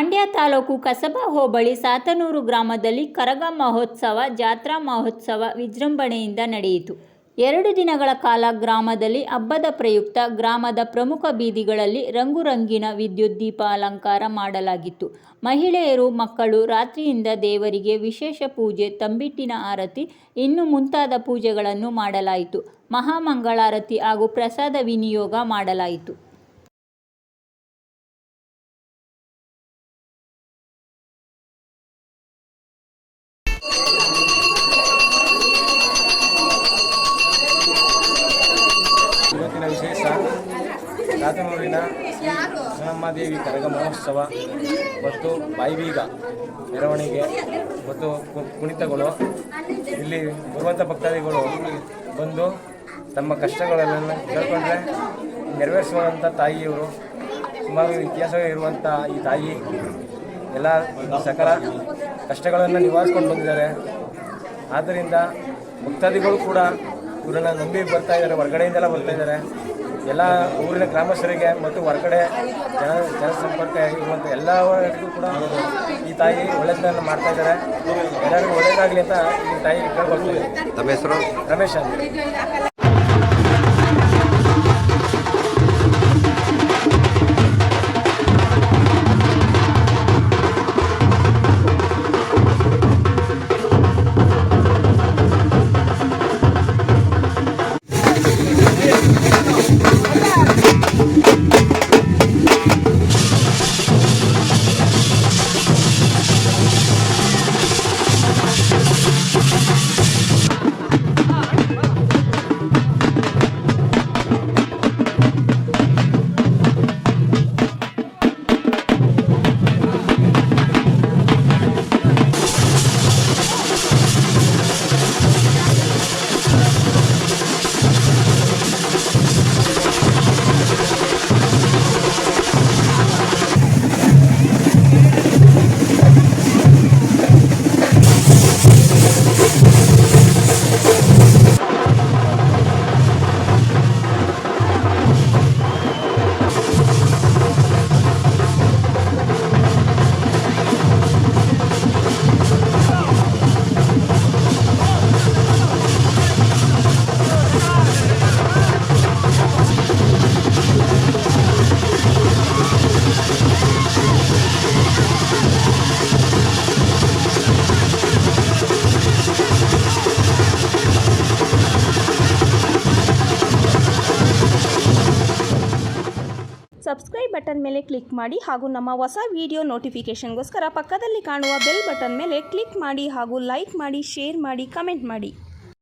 ಮಂಡ್ಯ ತಾಲೂಕು ಕಸಬಾ ಹೋಬಳಿ ಸಾತನೂರು ಗ್ರಾಮದಲ್ಲಿ ಕರಗ ಮಹೋತ್ಸವ ಜಾತ್ರಾ ಮಹೋತ್ಸವ ವಿಜೃಂಭಣೆಯಿಂದ ನಡೆಯಿತು. 2 ದಿನಗಳ ಕಾಲ ಗ್ರಾಮದಲ್ಲಿ ಹಬ್ಬದ ಪ್ರಯುಕ್ತ ಗ್ರಾಮದ ಪ್ರಮುಖ ಬೀದಿಗಳಲ್ಲಿ ರಂಗುರಂಗಿನ ವಿದ್ಯುತ್ ದೀಪ ಅಲಂಕಾರ ಮಾಡಲಾಗಿತ್ತು. ಮಹಿಳೆಯರು, ಮಕ್ಕಳು ರಾತ್ರಿಯಿಂದ ದೇವರಿಗೆ ವಿಶೇಷ ಪೂಜೆ, ತಂಬಿಟ್ಟಿನ ಆರತಿ ಇನ್ನು ಮುಂತಾದ ಪೂಜೆಗಳನ್ನು ಮಾಡಲಾಯಿತು. ಮಹಾಮಂಗಳಾರತಿ ಹಾಗೂ ಪ್ರಸಾದ ವಿನಿಯೋಗ ಮಾಡಲಾಯಿತು. ಇವತ್ತಿನ ವಿಶೇಷ ಸಾತನೂರಿನ ದೇವಿ ಕರಗ ಮಹೋತ್ಸವ ಮತ್ತು ಬಾಯಿಬೀಗ ಮೆರವಣಿಗೆ ಮತ್ತು ಕುಣಿತಗಳು. ಇಲ್ಲಿ ಬರುವಂಥ ಭಕ್ತಾದಿಗಳು ಬಂದು ತಮ್ಮ ಕಷ್ಟಗಳೆಲ್ಲ ಕೇಳ್ಕೊಂಡ್ರೆ ನೆರವೇರಿಸುವಂಥ ತಾಯಿಯವರು. ಸುಮಾರು ಇತಿಹಾಸ ಇರುವಂಥ ಈ ತಾಯಿ ಎಲ್ಲ ಸಕಲ ಕಷ್ಟಗಳನ್ನು ನಿವಾರಿಸ್ಕೊಂಡು ಬಂದಿದ್ದಾರೆ. ಆದ್ದರಿಂದ ಭಕ್ತಾದಿಗಳು ಕೂಡ ಇವರನ್ನ ನಂಬಿ ಬರ್ತಾ ಇದ್ದಾರೆ, ಹೊರಗಡೆಯಿಂದೆಲ್ಲ ಬರ್ತಾ ಇದ್ದಾರೆ. ಎಲ್ಲ ಊರಿನ ಗ್ರಾಮಸ್ಥರಿಗೆ ಮತ್ತು ಹೊರಗಡೆ ಜನಸಂಪರ್ಕ ಇರುವಂಥ ಎಲ್ಲರಿಗೂ ಕೂಡ ಈ ತಾಯಿ ಒಳ್ಳೆಯದನ್ನು ಮಾಡ್ತಾ ಇದ್ದಾರೆ. ಎಲ್ಲರಿಗೂ ಒಳ್ಳೆಯದಾಗಲಿ ಅಂತ ಈ ತಾಯಿ ಕೇಳ್ಕೊಳ್ತೀವಿ. ತಮ್ಮ ಹೆಸರು? ರಮೇಶ್ ಅಂತ. ಸಬ್ಸ್ಕ್ರೈಬ್ ಬಟನ್ ಮೇಲೆ ಕ್ಲಿಕ್ ಮಾಡಿ ಹಾಗೂ ನಮ್ಮ ಹೊಸ ವಿಡಿಯೋ ನೋಟಿಫಿಕೇಷನ್ಗೋಸ್ಕರ ಪಕ್ಕದಲ್ಲಿ ಕಾಣುವ ಬೆಲ್ ಬಟನ್ ಮೇಲೆ ಕ್ಲಿಕ್ ಮಾಡಿ ಹಾಗೂ ಲೈಕ್ ಮಾಡಿ, ಶೇರ್ ಮಾಡಿ, ಕಮೆಂಟ್ ಮಾಡಿ.